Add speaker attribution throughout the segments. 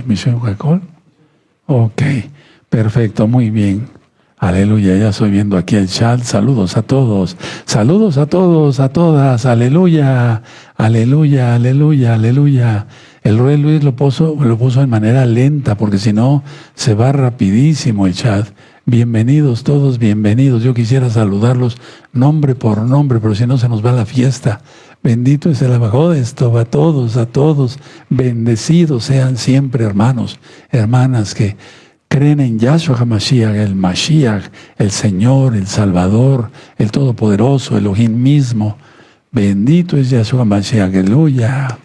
Speaker 1: Misión Huacol. Ok, perfecto, muy bien. Aleluya, ya estoy viendo aquí el chat. Saludos a todos. Saludos a todos, a todas. Aleluya, aleluya, aleluya, aleluya. El Rey Luis lo puso en manera lenta, porque si no se va rapidísimo el chat. Bienvenidos todos, bienvenidos. Yo quisiera saludarlos nombre por nombre, pero si no se nos va la fiesta. Bendito es el abajón de esto, a todos. Bendecidos sean siempre, hermanos, hermanas, que creen en Yahshua HaMashiach, el Mashiach, el Señor, el Salvador, el Todopoderoso, Elohim mismo. Bendito es Yahshua HaMashiach, aleluya.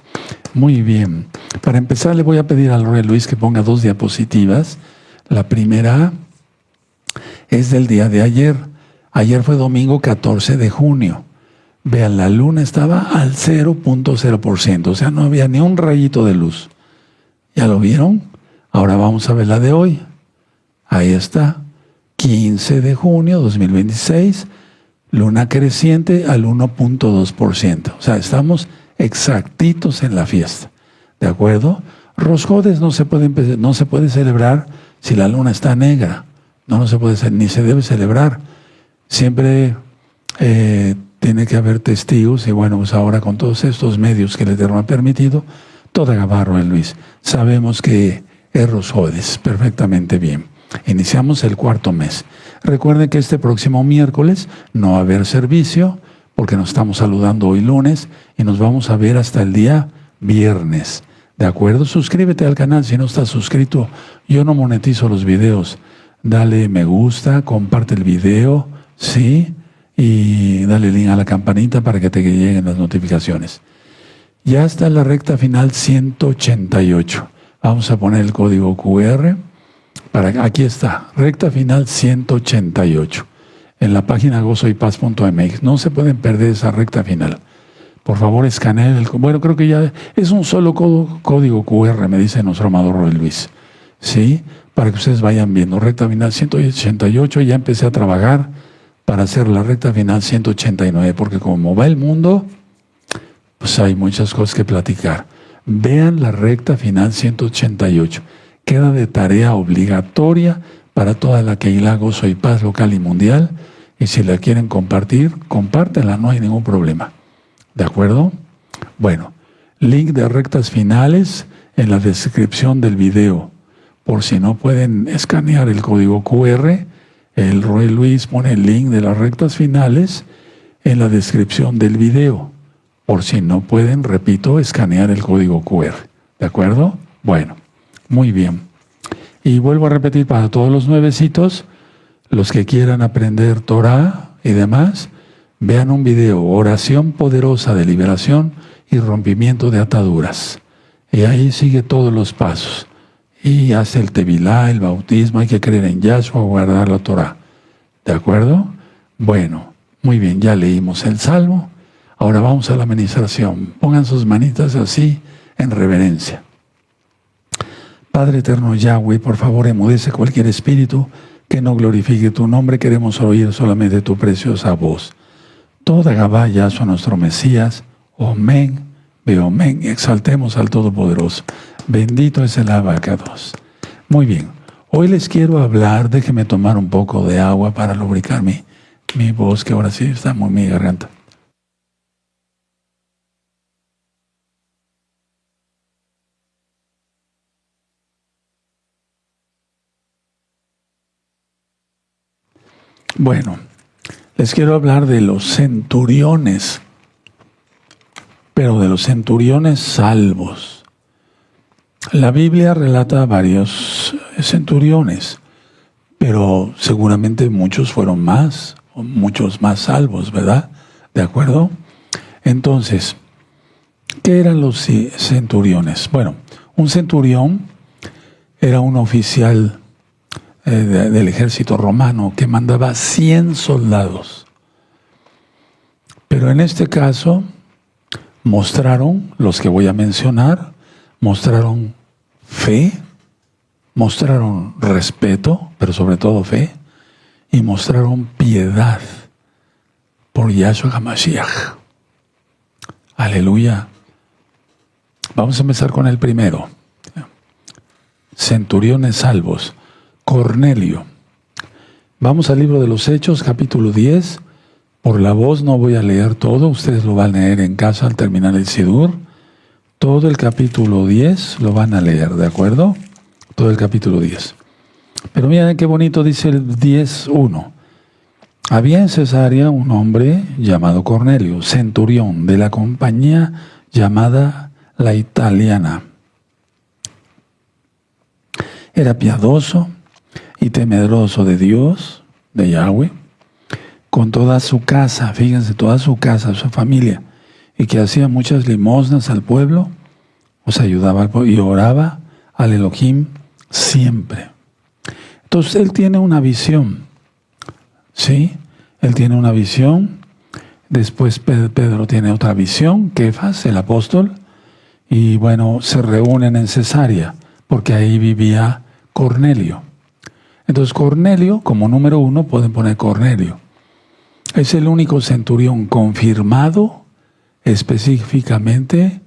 Speaker 1: Muy bien. Para empezar, le voy a pedir al Rey Luis que ponga 2 diapositivas. La primera es del día de ayer. Ayer fue domingo 14 de junio. Vean, la luna estaba al 0.0%, o sea, no había ni un rayito de luz. ¿Ya lo vieron? Ahora vamos a ver la de hoy. Ahí está, 15 de junio 2026, luna creciente al 1.2%. O sea, estamos exactitos en la fiesta. ¿De acuerdo? Rosh Hodesh no se puede celebrar si la luna está negra. No se puede, ni se debe celebrar. Siempre tiene que haber testigos, y bueno, pues ahora con todos estos medios que el Eterno ha permitido, toda Gabarro en Luis, sabemos que es Rosh Hodesh perfectamente bien. Iniciamos el 4º mes. Recuerden que este próximo miércoles no va a haber servicio, porque nos estamos saludando hoy lunes, y nos vamos a ver hasta el día viernes. ¿De acuerdo? Suscríbete al canal si no estás suscrito. Yo no monetizo los videos. Dale me gusta, comparte el video, ¿sí? Y dale link a la campanita para que te lleguen las notificaciones. Ya está en la recta final 188. Vamos a poner el código QR. Aquí está, recta final 188. En la página gozoypaz.mx. No se pueden perder esa recta final. Por favor, escaneen bueno, creo que ya es un solo código QR, me dice nuestro amado Roy Luis. ¿Sí? Para que ustedes vayan viendo. Recta final 188, ya empecé a trabajar para hacer la recta final 189, porque como va el mundo, pues hay muchas cosas que platicar. Vean la recta final 188. Queda de tarea obligatoria para toda la Keilah Gozo y Paz local y mundial. Y si la quieren compartir, compártenla, no hay ningún problema. ¿De acuerdo? Bueno, link de rectas finales en la descripción del video. Por si no pueden escanear el código QR, el Roy Luis pone el link de las rectas finales en la descripción del video. Por si no pueden, repito, escanear el código QR. ¿De acuerdo? Bueno, muy bien. Y vuelvo a repetir para todos los nuevecitos, los que quieran aprender Torah y demás, vean un video, oración poderosa de liberación y rompimiento de ataduras. Y ahí sigue todos los pasos. Y hace el Tevilá, el bautismo, hay que creer en Yahshua, guardar la Torah. ¿De acuerdo? Bueno, muy bien, ya leímos el Salmo. Ahora vamos a la administración. Pongan sus manitas así, en reverencia. Padre eterno Yahweh, por favor, enmudece cualquier espíritu que no glorifique tu nombre. Queremos oír solamente tu preciosa voz. Toda Gabá, Yahshua, nuestro Mesías. Omen, Beomen. Exaltemos al Todopoderoso. Bendito es el Abacados. Muy bien. Hoy les quiero hablar, déjenme tomar un poco de agua para lubricar mi voz, que ahora sí está muy mi garganta. Bueno, les quiero hablar de los centuriones, pero de los centuriones salvos. La Biblia relata varios centuriones, pero seguramente muchos fueron más, o muchos más salvos, ¿verdad? ¿De acuerdo? Entonces, ¿qué eran los centuriones? Bueno, un centurión era un oficial del ejército romano que mandaba 100 soldados. Pero en este caso mostraron, los que voy a mencionar, mostraron fe, mostraron respeto, pero sobre todo fe, y mostraron piedad por Yahshua HaMashiach. Aleluya. Vamos a empezar con el primero. centuriones salvos. Cornelio. Vamos al libro de los Hechos, capítulo 10. Por la voz no voy a leer todo, ustedes lo van a leer en casa al terminar el Sidur. Todo el capítulo 10 lo van a leer, ¿de acuerdo? Todo el capítulo 10. Pero miren qué bonito dice el 10:1. Había en Cesarea un hombre llamado Cornelio, centurión de la compañía llamada la Italiana. Era piadoso y temeroso de Dios, de Yahweh, con toda su casa, fíjense, toda su casa, su familia, y que hacía muchas limosnas al pueblo, os ayudaba al pueblo y oraba al Elohim siempre. Entonces él tiene una visión, ¿sí? Él tiene una visión. Después Pedro tiene otra visión, Kefas, el apóstol, y bueno, se reúnen en Cesarea, porque ahí vivía Cornelio. Entonces Cornelio, como número 1, pueden poner Cornelio. Es el único centurión confirmado específicamente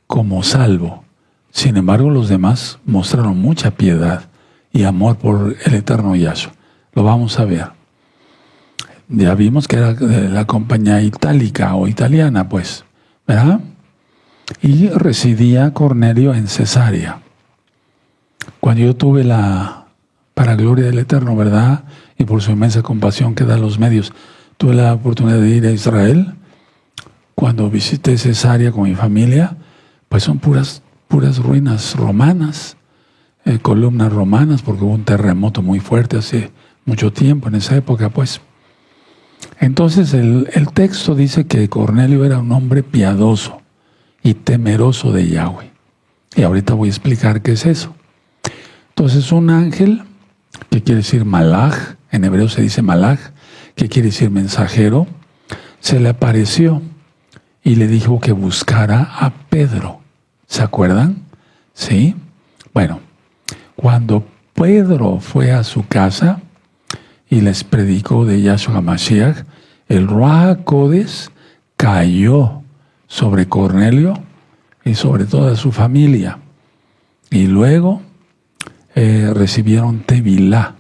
Speaker 1: como salvo. Sin embargo, los demás mostraron mucha piedad y amor por el eterno Yahshua. Lo vamos a ver. Ya vimos que era de la compañía itálica o italiana, pues, ¿verdad? Y residía Cornelio en Cesarea. Cuando yo tuve para gloria del Eterno, ¿verdad? Y por su inmensa compasión que da a los medios, tuve la oportunidad de ir a Israel. Cuando visité Cesarea con mi familia, pues son puras ruinas romanas, columnas romanas, porque hubo un terremoto muy fuerte hace mucho tiempo, en esa época, pues. Entonces el texto dice que Cornelio era un hombre piadoso y temeroso de Yahweh. Y ahorita voy a explicar qué es eso. Entonces un ángel, que quiere decir malaj, en hebreo se dice malaj, que quiere decir mensajero, se le apareció y le dijo que buscara a Pedro. ¿Se acuerdan? ¿Sí? Bueno, cuando Pedro fue a su casa y les predicó de Yahshua Mashiach, el Ruach HaKodesh cayó sobre Cornelio y sobre toda su familia. Y luego recibieron Tevilá.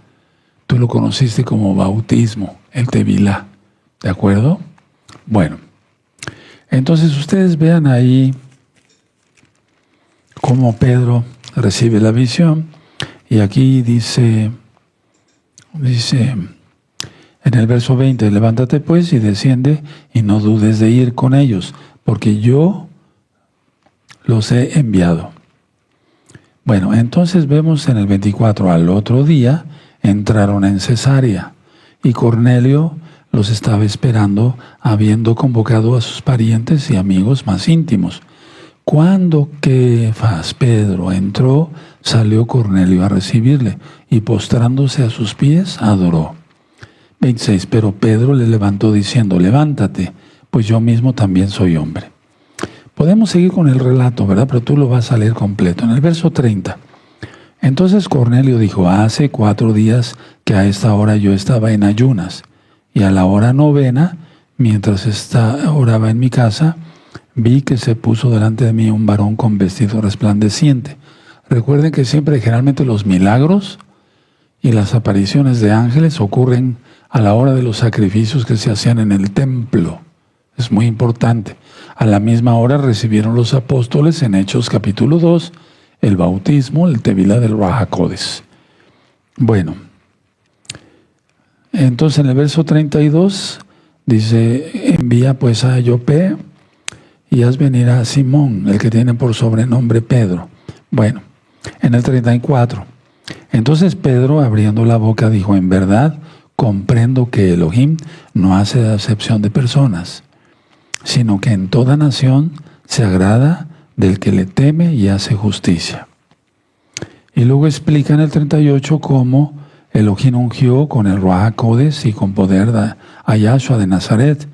Speaker 1: Tú lo conociste como bautismo, el Tevilá. ¿De acuerdo? Bueno, entonces ustedes vean ahí cómo Pedro recibe la visión. Y aquí dice en el verso 20, levántate pues y desciende y no dudes de ir con ellos, porque yo los he enviado. Bueno, entonces vemos en el 24, al otro día entraron en Cesarea y Cornelio los estaba esperando, habiendo convocado a sus parientes y amigos más íntimos. Cuando Kefas, Pedro, entró, salió Cornelio a recibirle y postrándose a sus pies, adoró. 26, pero Pedro le levantó diciendo, levántate, pues yo mismo también soy hombre. Podemos seguir con el relato, ¿verdad? Pero tú lo vas a leer completo. En el verso 30, entonces Cornelio dijo, hace 4 días que a esta hora yo estaba en ayunas, y a la hora 9, mientras oraba en mi casa, vi que se puso delante de mí un varón con vestido resplandeciente. Recuerden que siempre, generalmente, los milagros y las apariciones de ángeles ocurren a la hora de los sacrificios que se hacían en el templo. Es muy importante. A la misma hora recibieron los apóstoles en Hechos capítulo 2 el bautismo, el Tevilá del Ruach HaKodesh. Bueno, entonces en el verso 32 dice, envía pues a Jope y haz venir a Simón, el que tiene por sobrenombre Pedro. Bueno, en el 34, entonces Pedro, abriendo la boca, dijo, en verdad comprendo que Elohim no hace acepción de personas, sino que en toda nación se agrada del que le teme y hace justicia. Y luego explica en el 38 cómo Elohim ungió con el Ruach HaKodesh y con poder a Yahshua de Nazaret,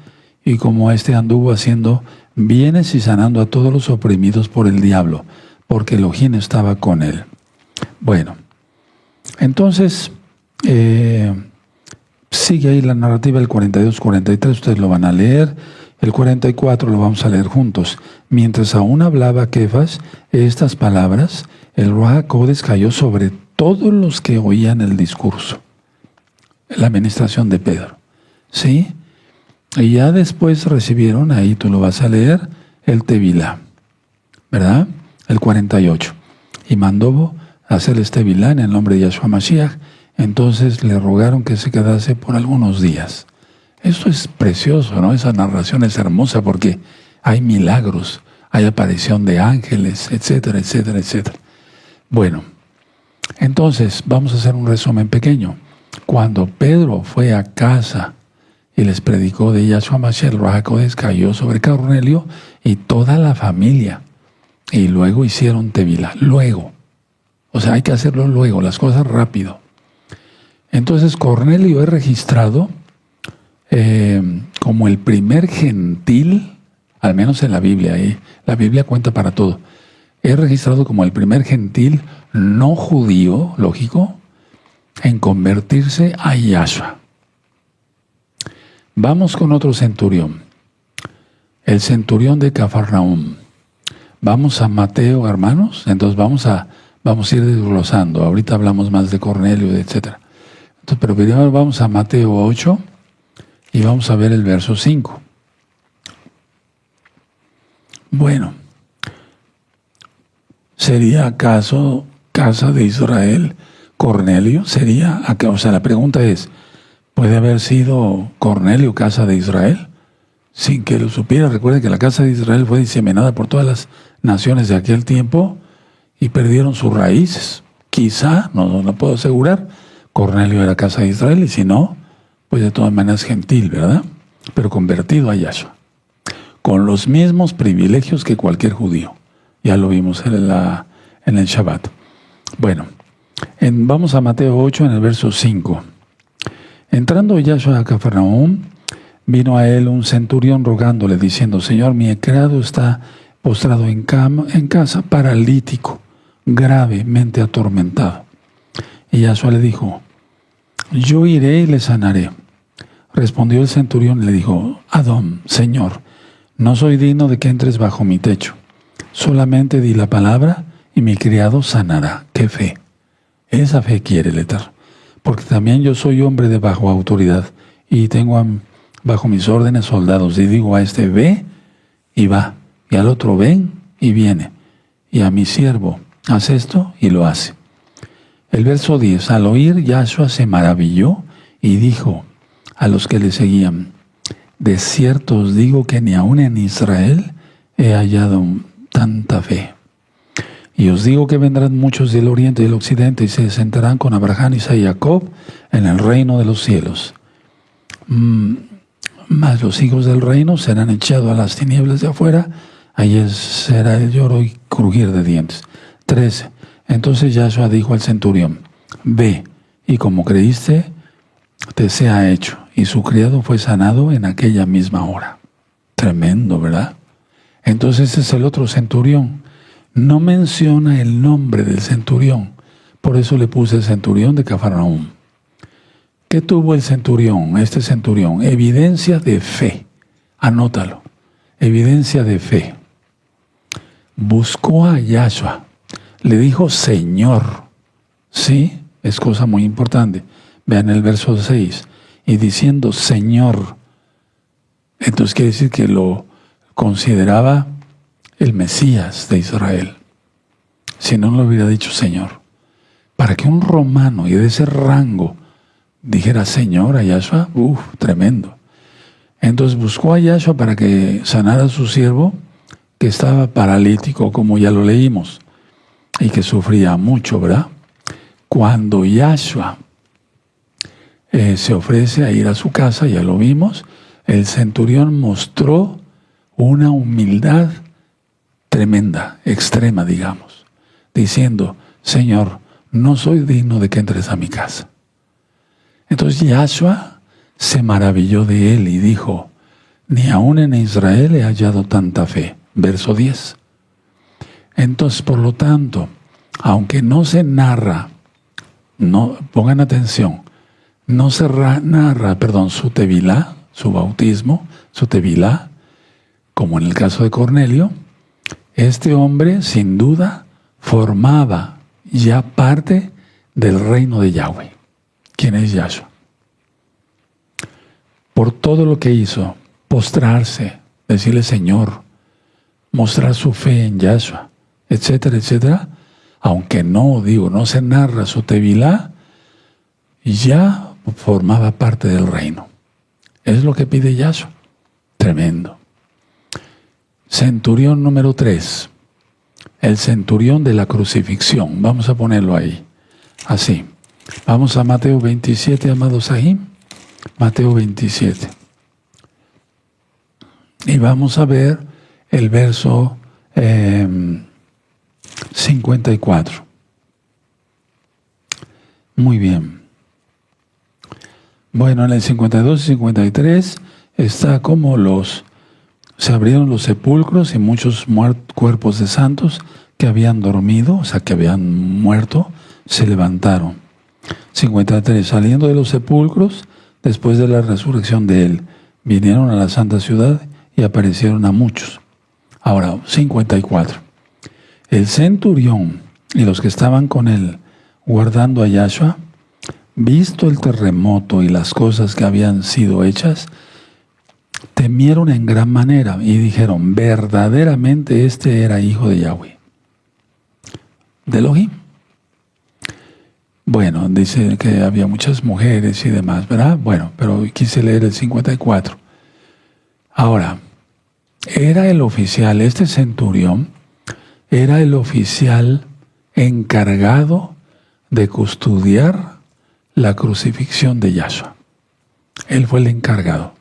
Speaker 1: y cómo éste anduvo haciendo bienes y sanando a todos los oprimidos por el diablo, porque Elohim estaba con él. Bueno, entonces sigue ahí la narrativa, el 42-43, ustedes lo van a leer. El 44 lo vamos a leer juntos. Mientras aún hablaba Kefas estas palabras, el Ruach HaKodesh cayó sobre todos los que oían el discurso, la administración de Pedro. ¿Sí? Y ya después recibieron, ahí tú lo vas a leer, el Tevilá, ¿verdad? El 48. Y mandó hacerles Tevilá en el nombre de Yahshua Mashiach. Entonces le rogaron que se quedase por algunos días. Esto es precioso, ¿no? Esa narración es hermosa porque hay milagros, hay aparición de ángeles, etcétera, etcétera, etcétera. Bueno, entonces vamos a hacer un resumen pequeño. Cuando Pedro fue a casa y les predicó de Yahshua Mashiach, el Ruach HaKodesh cayó sobre Cornelio y toda la familia. Y luego hicieron Tevilá. Luego. O sea, hay que hacerlo luego, las cosas rápido. Entonces Cornelio es registrado como el primer gentil, al menos en la Biblia. La Biblia cuenta para todo. Es registrado como el primer gentil no judío, lógico, en convertirse a Yahshua. Vamos con otro centurión, el centurión de Cafarnaúm. Vamos a Mateo, hermanos. Entonces vamos a ir desglosando. Ahorita hablamos más de Cornelio, etc. Entonces, pero primero vamos a Mateo 8 y vamos a ver el verso 5. Bueno, ¿sería acaso casa de Israel Cornelio? ¿Sería? O sea, la pregunta es, ¿puede haber sido Cornelio casa de Israel? Sin que lo supiera. Recuerden que la casa de Israel fue diseminada por todas las naciones de aquel tiempo y perdieron sus raíces. Quizá, no puedo asegurar, Cornelio era casa de Israel y si no, pues de todas maneras gentil, ¿verdad? Pero convertido a Yahshua, con los mismos privilegios que cualquier judío. Ya lo vimos en el Shabbat. Bueno, vamos a Mateo 8 en el verso 5. Entrando Yahshua a Cafarnaúm, vino a él un centurión rogándole, diciendo, Señor, mi criado está postrado en casa, paralítico, gravemente atormentado. Y Yahshua le dijo, yo iré y le sanaré. Respondió el centurión y le dijo, Adón, Señor, no soy digno de que entres bajo mi techo. Solamente di la palabra y mi criado sanará. ¡Qué fe! Esa fe quiere el Eterno. Porque también yo soy hombre de bajo autoridad y tengo bajo mis órdenes soldados. Y digo a este, ve y va. Y al otro, ven y viene. Y a mi siervo, haz esto y lo hace. El verso 10. Al oír, Yahshua se maravilló y dijo a los que le seguían, de cierto os digo que ni aun en Israel he hallado tanta fe. Y os digo que vendrán muchos del oriente y del occidente y se sentarán con Abraham, Isaac y Jacob en el reino de los cielos. Mas los hijos del reino serán echados a las tinieblas de afuera, allí será el lloro y crujir de dientes. 13. Entonces Yahshua dijo al centurión, ve, y como creíste, te sea hecho. Y su criado fue sanado en aquella misma hora. Tremendo, ¿verdad? Entonces ese es el otro centurión. No menciona el nombre del centurión. Por eso le puse el centurión de Cafarnaúm. ¿Qué tuvo el centurión, este centurión? Evidencia de fe. Anótalo. Evidencia de fe. Buscó a Yahshua. Le dijo Señor. Sí, es cosa muy importante. Vean el verso 6. Y diciendo Señor. Entonces quiere decir que lo consideraba el Mesías de Israel. Si no, lo hubiera dicho Señor. Para que un romano y de ese rango dijera Señor a Yahshua, tremendo. Entonces buscó a Yahshua para que sanara a su siervo, que estaba paralítico, como ya lo leímos, y que sufría mucho, ¿verdad? Cuando Yahshua se ofrece a ir a su casa, ya lo vimos, el centurión mostró una humildad tremenda, extrema, digamos, diciendo, Señor, no soy digno de que entres a mi casa. Entonces Yahshua se maravilló de él y dijo, ni aun en Israel he hallado tanta fe. Verso 10. Entonces, por lo tanto, aunque no se narra, pongan atención, no se narra, su tevilá, su bautismo, su tevilá, como en el caso de Cornelio, este hombre, sin duda, formaba ya parte del reino de Yahweh. ¿Quién es Yahshua? Por todo lo que hizo, postrarse, decirle Señor, mostrar su fe en Yahshua, etcétera, etcétera, aunque no se narra su tevilá, ya formaba parte del reino. Es lo que pide Yahshua. Tremendo. Centurión número 3. El centurión de la crucifixión. Vamos a ponerlo ahí. Así. Vamos a Mateo 27, amados Sahim. Mateo 27. Y vamos a ver el verso 54. Muy bien. Bueno, en el 52 y 53 está como se abrieron los sepulcros y muchos cuerpos de santos que habían dormido, o sea, que habían muerto, se levantaron. 53. Saliendo de los sepulcros, después de la resurrección de él, vinieron a la santa ciudad y aparecieron a muchos. Ahora, 54. El centurión y los que estaban con él guardando a Yahshua, visto el terremoto y las cosas que habían sido hechas, temieron en gran manera y dijeron, verdaderamente este era hijo de Yahweh, de Elohim. Bueno, dice que había muchas mujeres y demás, ¿verdad? Bueno, pero quise leer el 54. Ahora, era el oficial, este centurión, era el oficial encargado de custodiar la crucifixión de Yahshua. Él fue el encargado.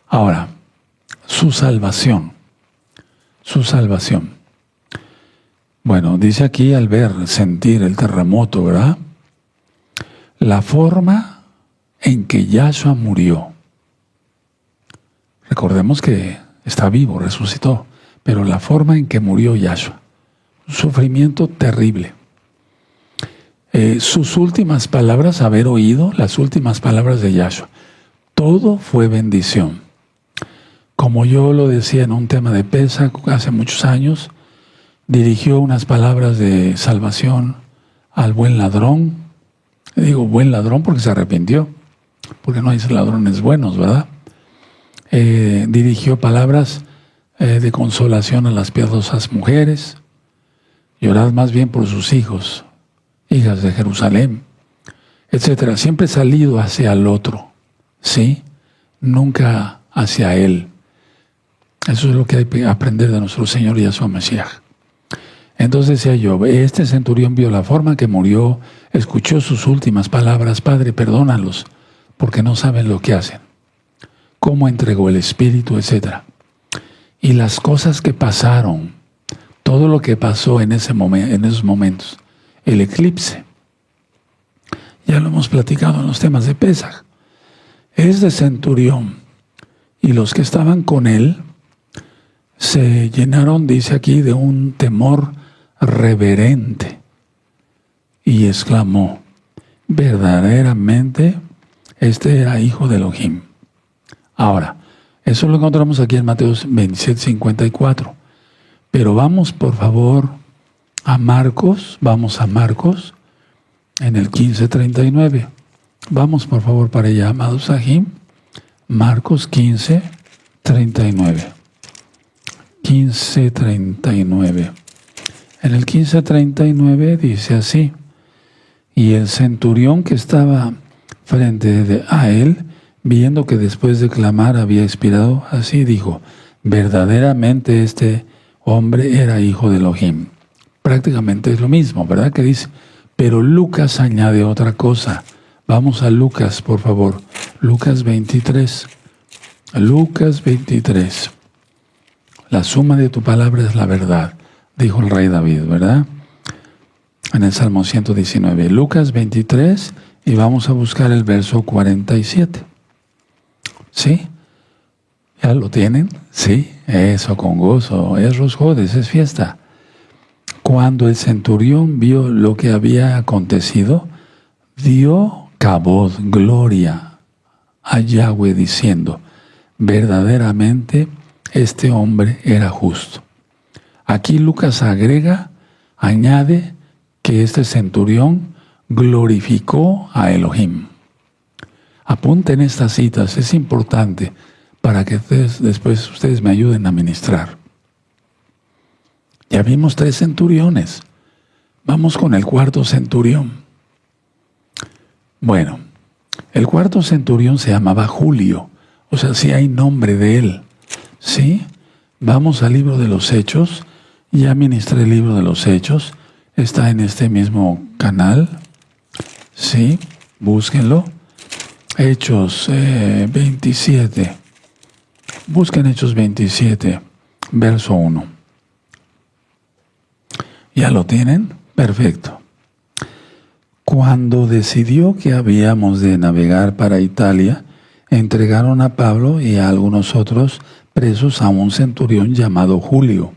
Speaker 1: Ahora, su salvación. Bueno, dice aquí al sentir el terremoto, ¿verdad? La forma en que Yahshua murió. Recordemos que está vivo, resucitó, pero la forma en que murió Yahshua. Un sufrimiento terrible. Sus últimas palabras, haber oído las últimas palabras de Yahshua. Todo fue bendición. Como yo lo decía en un tema de Pesach hace muchos años, dirigió unas palabras de salvación al buen ladrón. Digo buen ladrón porque se arrepintió, porque no hay ladrones buenos, ¿verdad? Dirigió palabras de consolación a las piadosas mujeres. Llorad más bien por sus hijos, hijas de Jerusalén, etcétera. Siempre salido hacia el otro, ¿sí? Nunca hacia él. Eso es lo que hay que aprender de nuestro Señor Yahshua Mashiach. Entonces decía yo, este centurión vio la forma que murió, escuchó sus últimas palabras, Padre, perdónalos, porque no saben lo que hacen, cómo entregó el Espíritu, etcétera. Y las cosas que pasaron, todo lo que pasó en esos momentos, el eclipse, ya lo hemos platicado en los temas de Pesach, este centurión y los que estaban con él se llenaron, dice aquí, de un temor reverente y exclamó, verdaderamente este era hijo de Elohim. Ahora, eso lo encontramos aquí en Mateo 27, 54. Pero vamos, por favor, a Marcos, en el 15:39. Vamos, por favor, para allá, amados Sahim. Marcos 15:39. 15:39. En el 15:39 dice así, y el centurión que estaba frente a él, viendo que después de clamar había expirado, así dijo, verdaderamente este hombre era hijo de Elohim. Prácticamente es lo mismo, ¿verdad? Que dice, pero Lucas añade otra cosa. Vamos a Lucas, por favor. Lucas 23. Lucas 23. La suma de tu palabra es la verdad, dijo el rey David, ¿verdad? En el Salmo 119. Lucas 23 y vamos a buscar el verso 47. ¿Sí? ¿Ya lo tienen? Sí, eso con gozo. Es Rosh Hodesh, es fiesta. Cuando el centurión vio lo que había acontecido, dio kabod, gloria a Yahweh diciendo, verdaderamente este hombre era justo. Aquí Lucas agrega añade que este centurión glorificó a Elohim. Apunten estas citas, es importante para que después ustedes me ayuden a ministrar. Ya vimos 3 centuriones. Vamos con el 4º centurión. Bueno, el 4º centurión se llamaba Julio, o sea, sí hay nombre de él. ¿Sí? Vamos al libro de los Hechos. Ya ministré el libro de los Hechos. Está en este mismo canal. ¿Sí? Búsquenlo. Hechos 27. Busquen Hechos 27, verso 1. ¿Ya lo tienen? Perfecto. Cuando decidió que habíamos de navegar para Italia, entregaron a Pablo y a algunos otros presos a un centurión llamado Julio.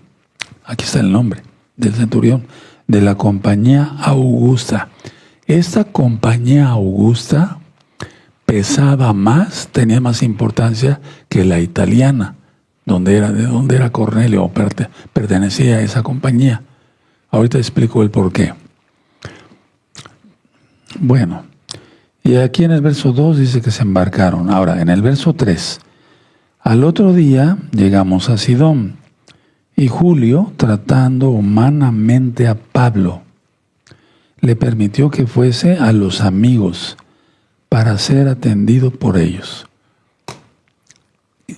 Speaker 1: Aquí está el nombre del centurión, de la compañía Augusta. Esta compañía Augusta pesaba más, tenía más importancia que la italiana, de donde era Cornelio, o pertenecía a esa compañía. Ahorita explico el por qué. Bueno, y aquí en el verso 2 dice que se embarcaron. Ahora, en el verso 3, al otro día llegamos a Sidón, y Julio, tratando humanamente a Pablo, le permitió que fuese a los amigos para ser atendido por ellos.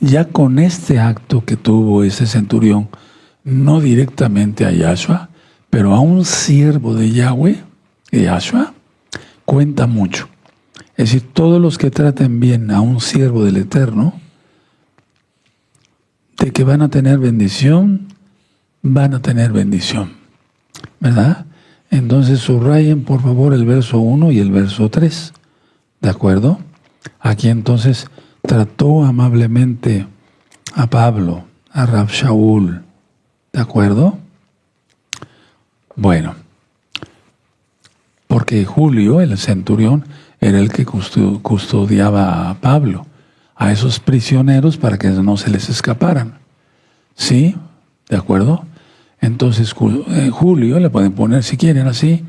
Speaker 1: Ya con este acto que tuvo ese centurión, no directamente a Yahshua, pero a un siervo de Yahweh, Yahshua, cuenta mucho. Es decir, todos los que traten bien a un siervo del Eterno, de que van a tener bendición, ¿verdad? Entonces subrayen por favor el verso 1 y el verso 3, ¿de acuerdo? Aquí entonces trató amablemente a Pablo, a Rab Shaul, ¿de acuerdo? Bueno, porque Julio, el centurión, era el que custodiaba a Pablo, a esos prisioneros para que no se les escaparan. ¿Sí? ¿De acuerdo? Entonces Julio, le pueden poner si quieren así,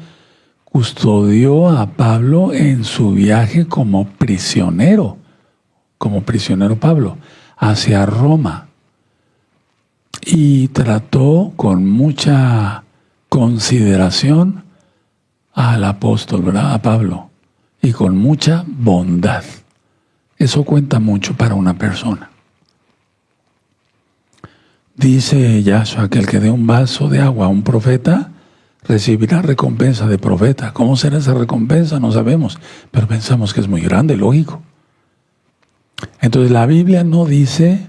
Speaker 1: custodió a Pablo en su viaje como prisionero Pablo, hacia Roma. Y trató con mucha consideración al apóstol, ¿verdad? A Pablo, y con mucha bondad. Eso cuenta mucho para una persona. Dice Yahshua que el que dé un vaso de agua a un profeta recibirá recompensa de profeta. ¿Cómo será esa recompensa? No sabemos, pero pensamos que es muy grande, lógico. Entonces la Biblia no dice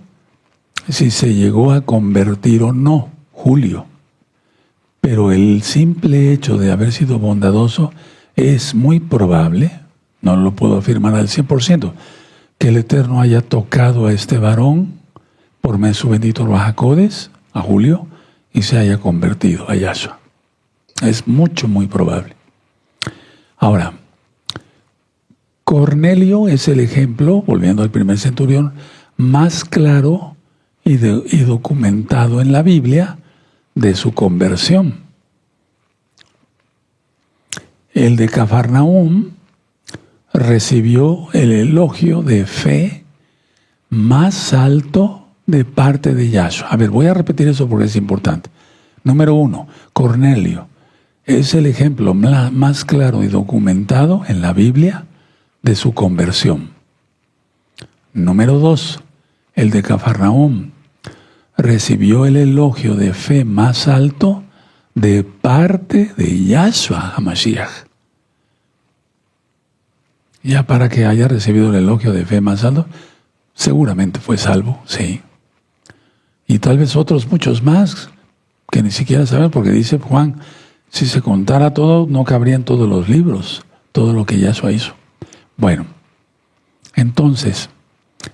Speaker 1: si se llegó a convertir o no Julio, pero el simple hecho de haber sido bondadoso es muy probable, no lo puedo afirmar al 100%, que el Eterno haya tocado a este varón por medio de su bendito Ruach HaKodesh, a Julio, y se haya convertido a Yahshua. Es muy probable. Ahora, Cornelio es el ejemplo, volviendo al primer centurión, más claro y documentado en la Biblia de su conversión. El de Cafarnaúm recibió el elogio de fe más alto de parte de Yahshua. A ver, voy a repetir eso porque es importante. Número 1, Cornelio es el ejemplo más claro y documentado en la Biblia de su conversión. Número 2, el de Cafarnaúm recibió el elogio de fe más alto de parte de Yahshua HaMashiach. Ya para que haya recibido el elogio de fe más alto, seguramente fue salvo, sí. Y tal vez otros muchos más que ni siquiera saben, porque dice Juan, si se contara todo, no cabrían todos los libros, todo lo que Yahshua hizo. Bueno, entonces,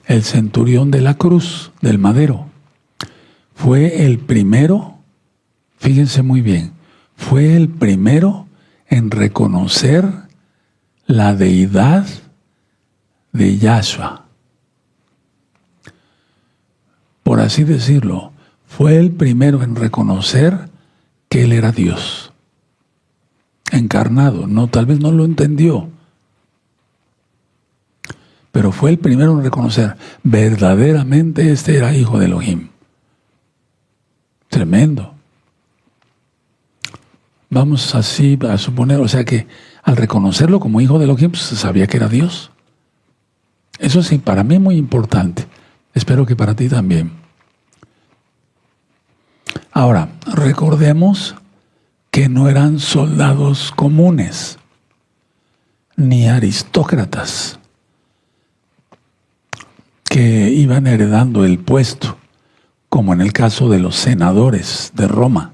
Speaker 1: el centurión de la cruz, del madero, fue el primero, fíjense muy bien, fue el primero en reconocer la deidad de Yahshua. Por así decirlo, fue el primero en reconocer que Él era Dios. encarnado. No, tal vez no lo entendió, pero fue el primero en reconocer, verdaderamente este era hijo de Elohim. Tremendo. Vamos así a suponer, o sea que al reconocerlo como hijo de Elohim, pues sabía que era Dios. Eso sí, para mí es muy importante. Espero que para ti también. Ahora, recordemos que no eran soldados comunes, ni aristócratas, que iban heredando el puesto, como en el caso de los senadores de Roma.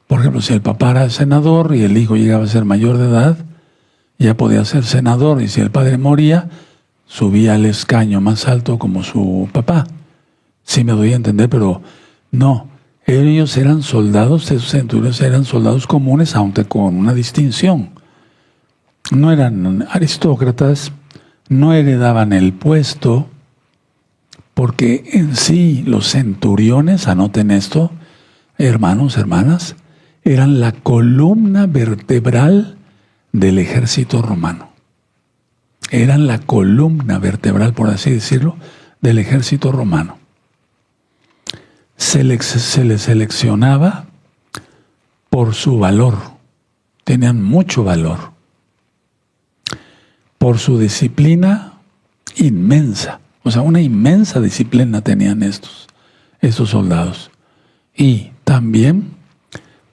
Speaker 1: Por ejemplo, si el papá era senador y el hijo llegaba a ser mayor de edad, ya podía ser senador, y si el padre moría, subía al escaño más alto como su papá. Sí me doy a entender, pero no. Ellos eran soldados, esos centuriones eran soldados comunes, aunque con una distinción. No eran aristócratas, no heredaban el puesto, porque en sí los centuriones, anoten esto, hermanos, hermanas, eran la columna vertebral del ejército romano. Eran la columna vertebral, por así decirlo, del ejército romano. Se les seleccionaba por su valor. Tenían mucho valor. Por su disciplina inmensa. O sea, una inmensa disciplina tenían estos soldados. Y también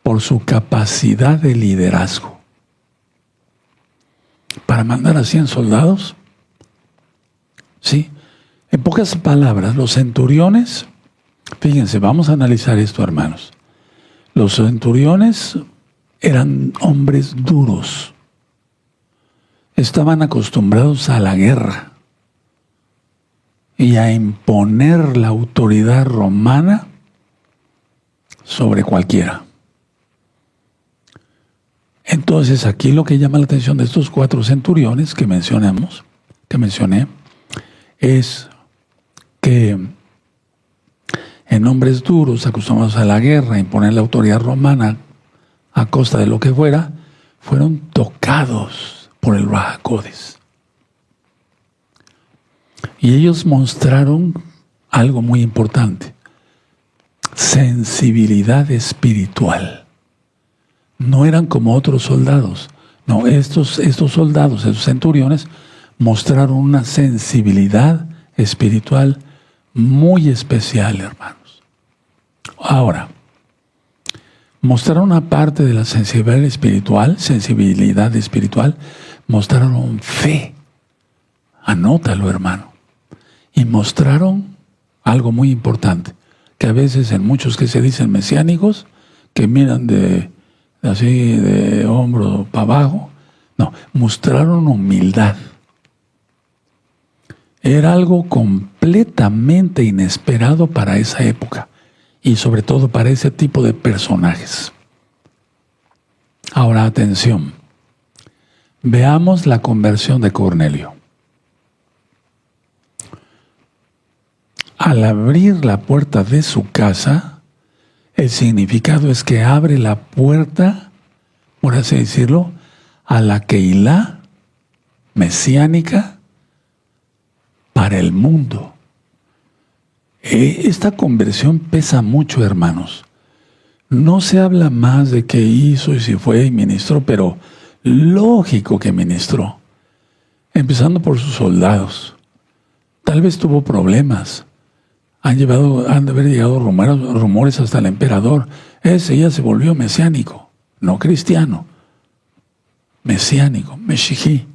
Speaker 1: por su capacidad de liderazgo. Para mandar a 100 soldados, ¿sí? En pocas palabras, los centuriones, fíjense, vamos a analizar esto, hermanos. Los centuriones eran hombres duros. Estaban acostumbrados a la guerra y a imponer la autoridad romana sobre cualquiera. Entonces, aquí lo que llama la atención de estos 4 centuriones que mencioné, es que en hombres duros, acostumbrados a la guerra, a imponer la autoridad romana a costa de lo que fuera, fueron tocados por el Ruach HaKodesh. Y ellos mostraron algo muy importante: sensibilidad espiritual. No eran como otros soldados. No, estos soldados, esos centuriones, mostraron una sensibilidad espiritual muy especial, hermanos. Ahora, mostraron una parte de la sensibilidad espiritual, mostraron fe. Anótalo, hermano. Y mostraron algo muy importante, que a veces en muchos que se dicen mesiánicos, que miran así de hombro para abajo, no, mostraron humildad. Era algo completamente inesperado para esa época y sobre todo para ese tipo de personajes. Ahora, atención. Veamos la conversión de Cornelio. Al abrir la puerta de su casa, el significado es que abre la puerta, por así decirlo, a la Keilah mesiánica para el mundo. Esta conversión pesa mucho, hermanos. No se habla más de qué hizo y si fue y ministró, pero lógico que ministró. Empezando por sus soldados. Tal vez tuvo problemas. Han de haber llegado rumores hasta el emperador. Ese ya se volvió mesiánico, no cristiano. Mesiánico, Meshijí,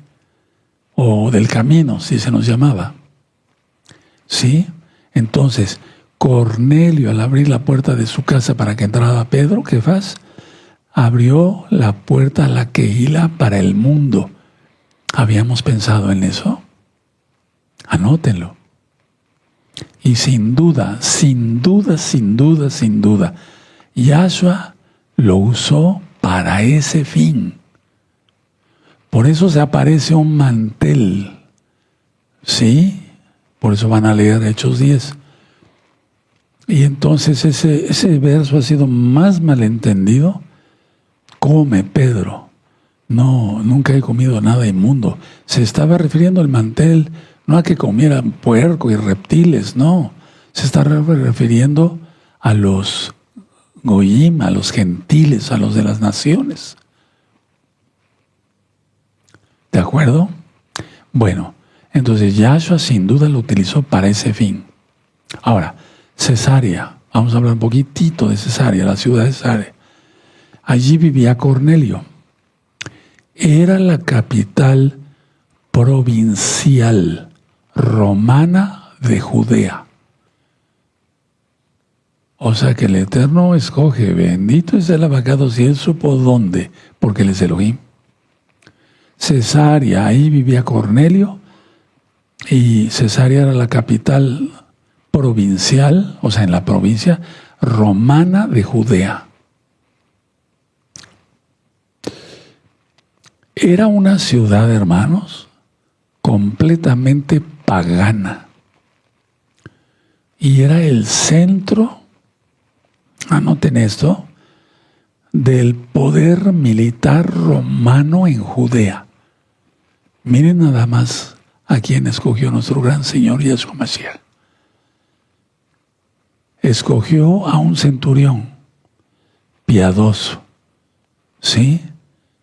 Speaker 1: o del camino, si se nos llamaba. ¿Sí? Entonces, Cornelio, al abrir la puerta de su casa para que entrara Pedro, Kefas, abrió la puerta a la Keilah para el mundo. ¿Habíamos pensado en eso? Anótenlo. Y sin duda, Yahshua lo usó para ese fin. Por eso se aparece un mantel. ¿Sí? Por eso van a leer Hechos 10. Y entonces ese verso ha sido más malentendido. Come, Pedro, No, nunca he comido nada inmundo. Se estaba refiriendo al mantel, no a que comieran puerco y reptiles, no. Se está refiriendo a los goyim, a los gentiles, a los de las naciones. ¿De acuerdo? Bueno, entonces Yahshua sin duda lo utilizó para ese fin. Ahora, Cesarea, vamos a hablar un poquitito de Cesarea, la ciudad de Cesarea. Allí vivía Cornelio. Era la capital provincial romana de Judea. O sea que el Eterno escoge, bendito es el abacado si él supo dónde, porque él es Elohim. Cesarea, ahí vivía Cornelio, y Cesarea era la capital provincial, o sea, en la provincia romana de Judea. Era una ciudad, hermanos, completamente pagana. Y era el centro, anoten esto, del poder militar romano en Judea. Miren nada más a quién escogió nuestro gran Señor Yeshua Mashiach. Escogió a un centurión piadoso, ¿sí?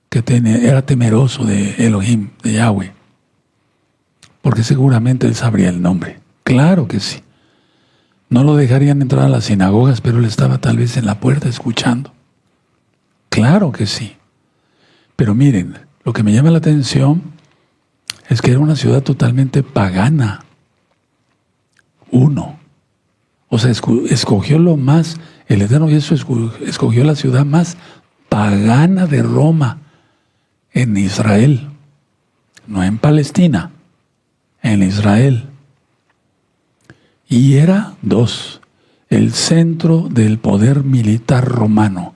Speaker 1: Que era temeroso de Elohim, de Yahweh, porque seguramente él sabría el nombre. Claro que sí. No lo dejarían entrar a las sinagogas, pero él estaba tal vez en la puerta escuchando. Claro que sí. Pero miren, lo que me llama la atención es que era una ciudad totalmente pagana. O sea, escogió lo más, el Eterno Jesús escogió la ciudad más pagana de Roma, en Israel, no en Palestina, en Israel. Y era el centro del poder militar romano.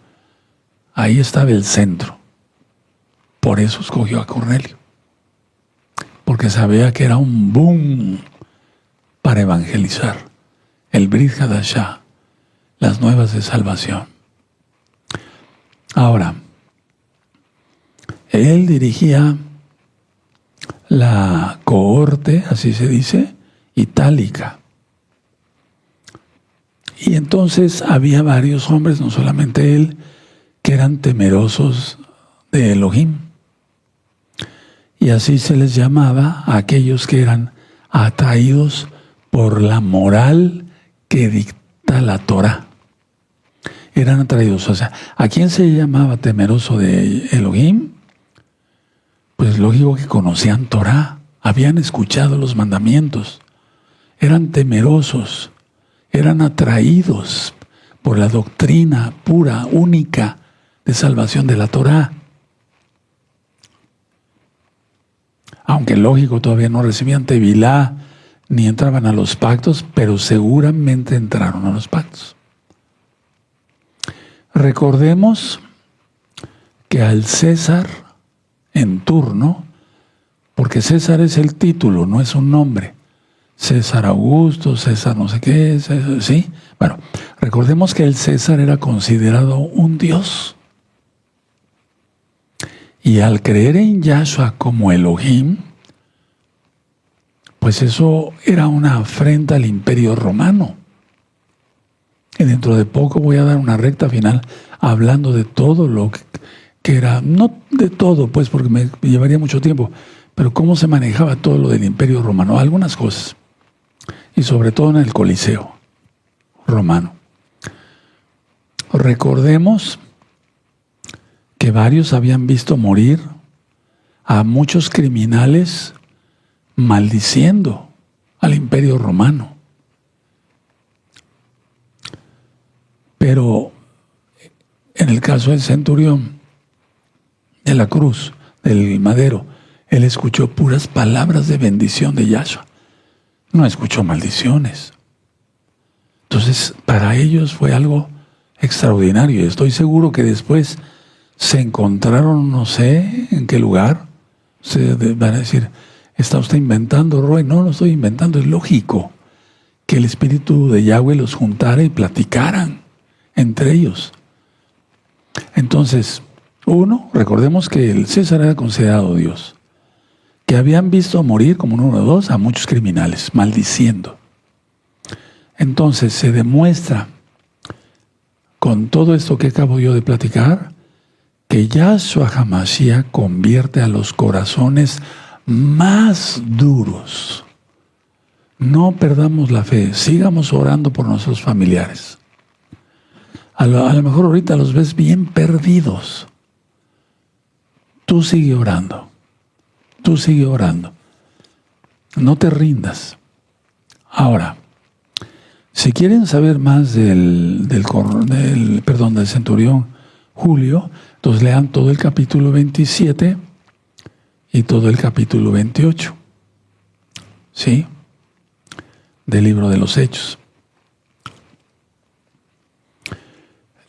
Speaker 1: Ahí estaba el centro. Por eso escogió a Cornelio. Porque sabía que era un boom para evangelizar. El Brit Hadashah, las nuevas de salvación. Ahora, él dirigía la cohorte, así se dice, itálica. Y entonces había varios hombres, no solamente él, que eran temerosos de Elohim. Y así se les llamaba a aquellos que eran atraídos por la moral que dicta la Torah. Eran atraídos. O sea, ¿a quién se llamaba temeroso de Elohim? Pues lógico que conocían Torah, habían escuchado los mandamientos, eran temerosos, eran atraídos por la doctrina pura, única de salvación de la Torah. Aunque lógico todavía no recibían Tevilá ni entraban a los pactos, pero seguramente entraron a los pactos. Recordemos que al César en turno, porque César es el título, no es un nombre. César Augusto, César no sé qué, César, ¿sí? Bueno, recordemos que el César era considerado un dios. Y al creer en Yahshua como Elohim, pues eso era una afrenta al imperio romano. Y dentro de poco voy a dar una recta final hablando de todo lo que era, no de todo, pues porque me llevaría mucho tiempo, pero cómo se manejaba todo lo del imperio romano, algunas cosas, y sobre todo en el Coliseo romano. Recordemos que varios habían visto morir a muchos criminales maldiciendo al imperio romano. Pero en el caso del centurión, de la cruz, del madero, él escuchó puras palabras de bendición de Yahshua. No escuchó maldiciones. Entonces, para ellos fue algo extraordinario. Estoy seguro que después se encontraron, no sé en qué lugar. Se van a decir, ¿está usted inventando, Roy? No, no estoy inventando. Es lógico que el Espíritu de Yahweh los juntara y platicaran entre ellos. Entonces, Uno, recordemos que el César era considerado Dios, que habían visto morir como número dos a muchos criminales, maldiciendo. Entonces se demuestra con todo esto que acabo yo de platicar, que Yahshua HaMashiach convierte a los corazones más duros. No perdamos la fe, sigamos orando por nuestros familiares. A lo mejor ahorita los ves bien perdidos. Tú sigue orando, tú sigue orando. No te rindas. Ahora, si quieren saber más del centurión Julio, entonces lean todo el capítulo 27 y todo el capítulo 28, ¿sí? Del libro de los Hechos.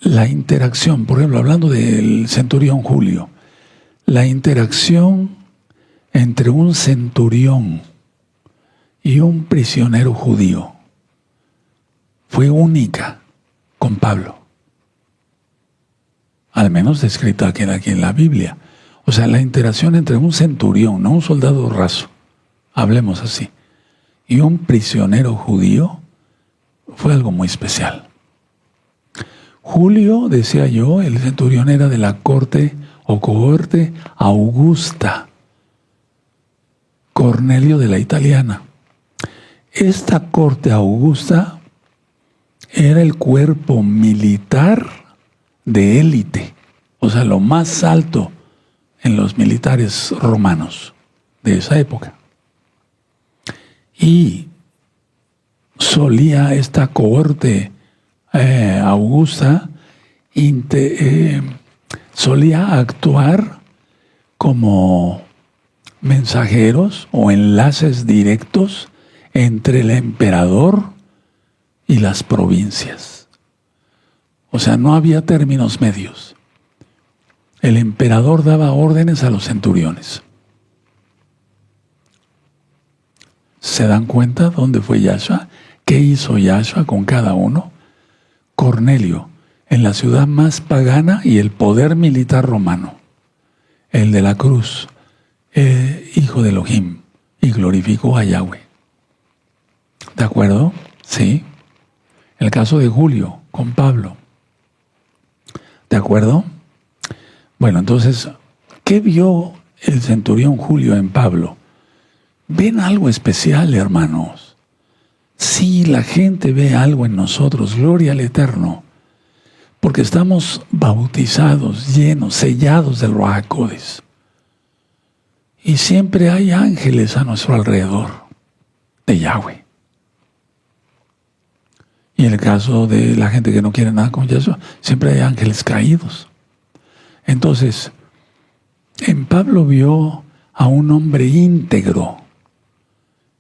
Speaker 1: La interacción, por ejemplo, hablando del centurión Julio, la interacción entre un centurión y un prisionero judío fue única con Pablo. Al menos descrita aquí en la Biblia. O sea, la interacción entre un centurión, no un soldado raso, hablemos así, y un prisionero judío fue algo muy especial. Julio, decía yo, el centurión era de la corte o cohorte Augusta, Cornelio de la Italiana. Esta corte Augusta era el cuerpo militar de élite, o sea, lo más alto en los militares romanos de esa época. Y solía esta cohorte Augusta solía actuar como mensajeros o enlaces directos entre el emperador y las provincias. O sea, no había términos medios. El emperador daba órdenes a los centuriones. ¿Se dan cuenta dónde fue Yahshua? ¿Qué hizo Yahshua con cada uno? Cornelio, en la ciudad más pagana y el poder militar romano, el de la cruz, hijo de Elohim, y glorificó a Yahweh. ¿De acuerdo? Sí. El caso de Julio con Pablo. ¿De acuerdo? Bueno, entonces, ¿qué vio el centurión Julio en Pablo? ¿Ven algo especial, hermanos? Sí, la gente ve algo en nosotros, gloria al Eterno, porque estamos bautizados, llenos, sellados del Ruach HaKodesh. Y siempre hay ángeles a nuestro alrededor, de Yahweh. Y en el caso de la gente que no quiere nada con Yahshua, siempre hay ángeles caídos. Entonces, en Pablo vio a un hombre íntegro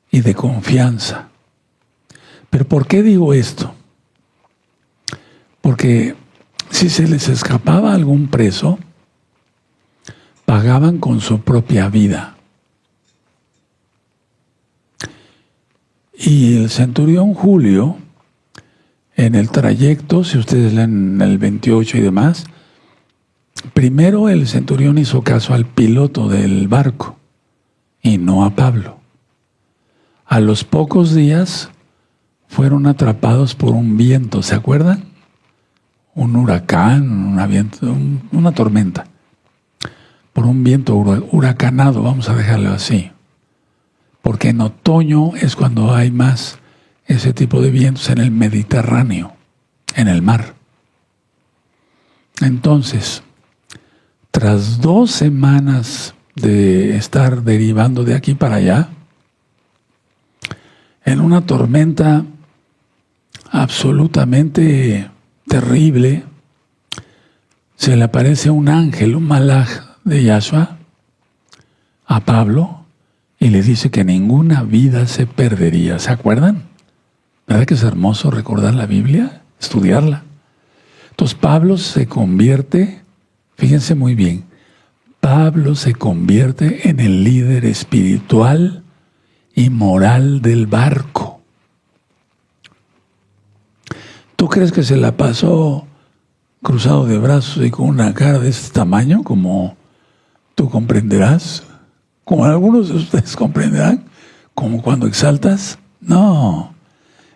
Speaker 1: y de confianza. ¿Pero por qué digo esto? Porque si se les escapaba algún preso, pagaban con su propia vida. Y el centurión Julio, en el trayecto, si ustedes leen el 28 y demás, primero el centurión hizo caso al piloto del barco y no a Pablo. A los pocos días fueron atrapados por un viento, ¿se acuerdan? Un huracán, una tormenta. Por un viento huracanado, vamos a dejarlo así. Porque en otoño es cuando hay más ese tipo de vientos en el Mediterráneo, en el mar. Entonces, tras 2 semanas de estar derivando de aquí para allá, en una tormenta absolutamente terrible, se le aparece un ángel, un malaj de Yahshua, a Pablo, y le dice que ninguna vida se perdería. ¿Se acuerdan? ¿Verdad que es hermoso recordar la Biblia? Estudiarla. Entonces Pablo se convierte, fíjense muy bien, Pablo se convierte en el líder espiritual y moral del barco. ¿Tú crees que se la pasó cruzado de brazos y con una cara de este tamaño, como tú comprenderás, como algunos de ustedes comprenderán, como cuando exaltas. No,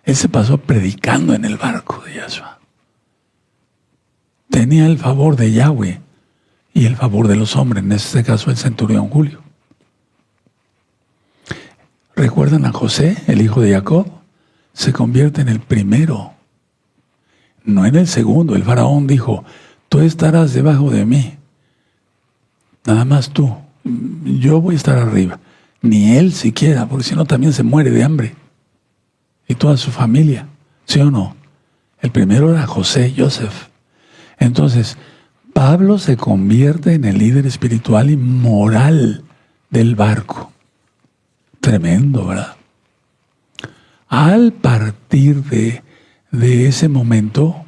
Speaker 1: él se pasó predicando en el barco de Yahshua. Tenía el favor de Yahweh y el favor de los hombres, en este caso el centurión Julio. ¿Recuerdan a José, el hijo de Jacob? Se convierte en el primero, no en el segundo. El faraón dijo, tú estarás debajo de mí, nada más tú, yo voy a estar arriba. Ni él siquiera, porque si no también se muere de hambre. Y toda su familia, ¿sí o no? El primero era José, Joseph. Entonces, Pablo se convierte en el líder espiritual y moral del barco. Tremendo, ¿verdad? Al partir de ese momento,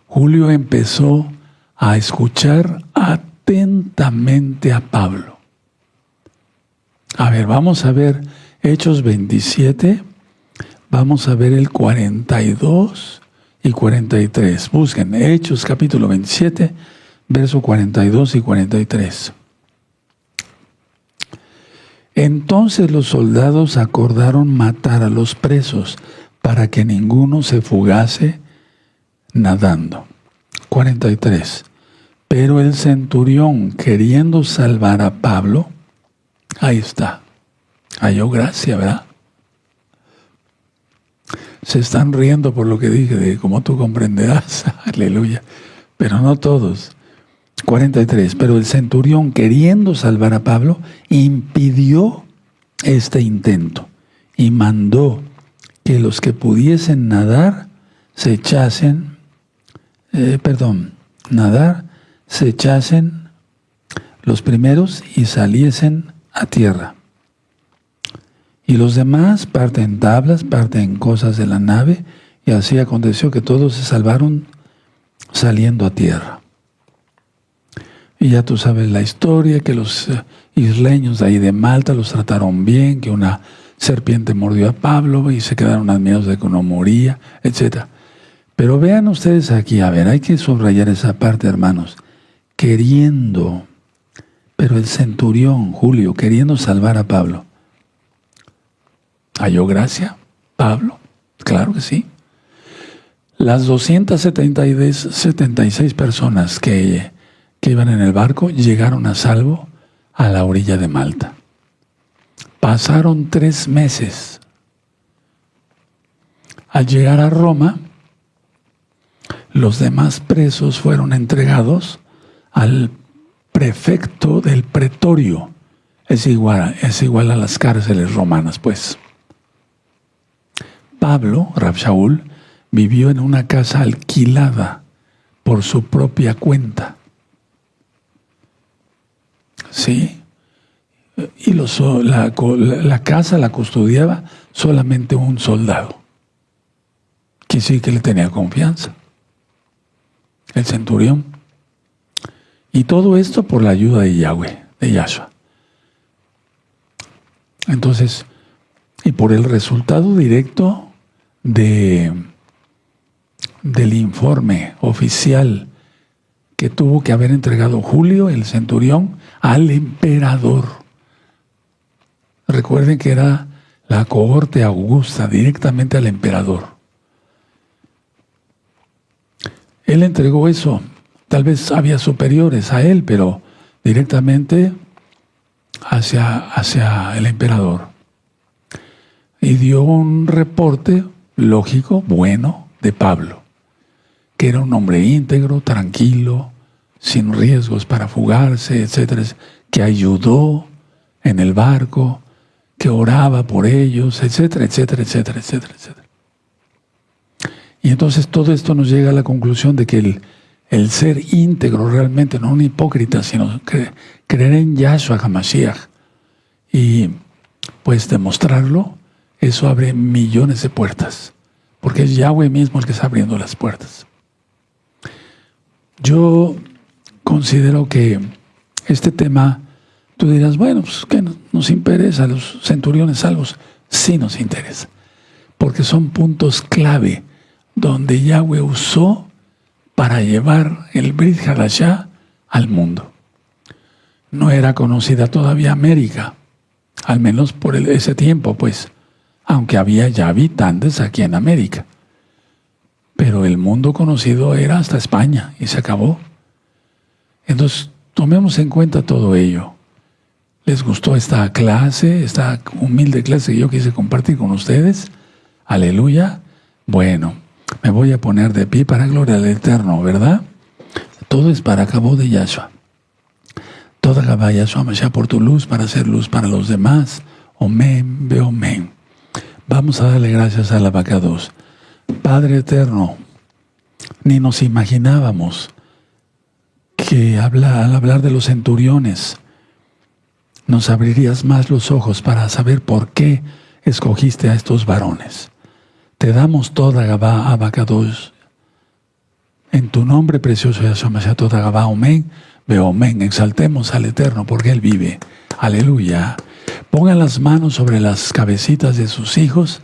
Speaker 1: Julio empezó a escuchar atentamente a Pablo. A ver, vamos a ver Hechos 27, vamos a ver el 42 y 43. Busquen Hechos capítulo 27, verso 42 y 43. Entonces los soldados acordaron matar a los presos para que ninguno se fugase nadando. 43. Pero el centurión, queriendo salvar a Pablo, ahí está, halló gracia, ¿verdad? Se están riendo por lo que dije, de como tú comprenderás, aleluya, pero no todos. 43. Pero el centurión, queriendo salvar a Pablo, impidió este intento y mandó que los que pudiesen nadar se echasen, se echasen los primeros y saliesen a tierra. Y los demás parten tablas, parten cosas de la nave, y así aconteció que todos se salvaron saliendo a tierra. Y ya tú sabes la historia, que los isleños de ahí de Malta los trataron bien, que una serpiente mordió a Pablo y se quedaron admirados de que no moría, etc. Pero vean ustedes aquí, a ver, hay que subrayar esa parte, hermanos. Queriendo, pero el centurión, Julio, queriendo salvar a Pablo. ¿Halló gracia, Pablo? Claro que sí. Las 276 personas que iban en el barco llegaron a salvo a la orilla de Malta. Pasaron 3 meses. Al llegar a Roma, los demás presos fueron entregados al prefecto del pretorio. Es igual a las cárceles romanas, pues. Pablo, Rab Shaul, vivió en una casa alquilada por su propia cuenta. ¿Sí? Y la casa la custodiaba solamente un soldado, que sí que le tenía confianza, el centurión. Y todo esto por la ayuda de Yahweh, de Yahshua. Entonces, y por el resultado directo del informe oficial que tuvo que haber entregado Julio, el centurión, al emperador. Recuerden que era la cohorte augusta, directamente al emperador. Él entregó eso. Tal vez había superiores a él, pero directamente hacia el emperador. Y dio un reporte lógico, bueno, de Pablo, que era un hombre íntegro, tranquilo, sin riesgos para fugarse, etcétera, que ayudó en el barco, que oraba por ellos, etcétera, etcétera, etcétera, etcétera, etcétera. Y entonces todo esto nos llega a la conclusión de que el ser íntegro realmente, no un hipócrita, sino creer en Yahshua HaMashiach y pues demostrarlo, eso abre millones de puertas, porque es Yahweh mismo el que está abriendo las puertas. Yo considero que este tema, tú dirás, bueno, pues ¿qué nos interesa los centuriones salvos? Sí nos interesa, porque son puntos clave donde Yahweh usó para llevar el Brit Hadashah al mundo. No era conocida todavía América, al menos por ese tiempo, pues, aunque había ya habitantes aquí en América. Pero el mundo conocido era hasta España y se acabó. Entonces, tomemos en cuenta todo ello. ¿Les gustó esta clase, esta humilde clase que yo quise compartir con ustedes? Aleluya. Bueno, me voy a poner de pie para gloria al Eterno, ¿verdad? Todo es para cabo de Yahshua. Toda Gabá Yahshua Mashiach por tu luz para hacer luz para los demás. Omen, ve omen. Vamos a darle gracias al Abacados. Padre Eterno, ni nos imaginábamos que al hablar de los centuriones nos abrirías más los ojos para saber por qué escogiste a estos varones. Te damos toda Gabá Abacados. En tu nombre precioso Yahshua Mashiach, toda Gabá, omen, ve omen. Exaltemos al Eterno porque Él vive. Aleluya. Pongan las manos sobre las cabecitas de sus hijos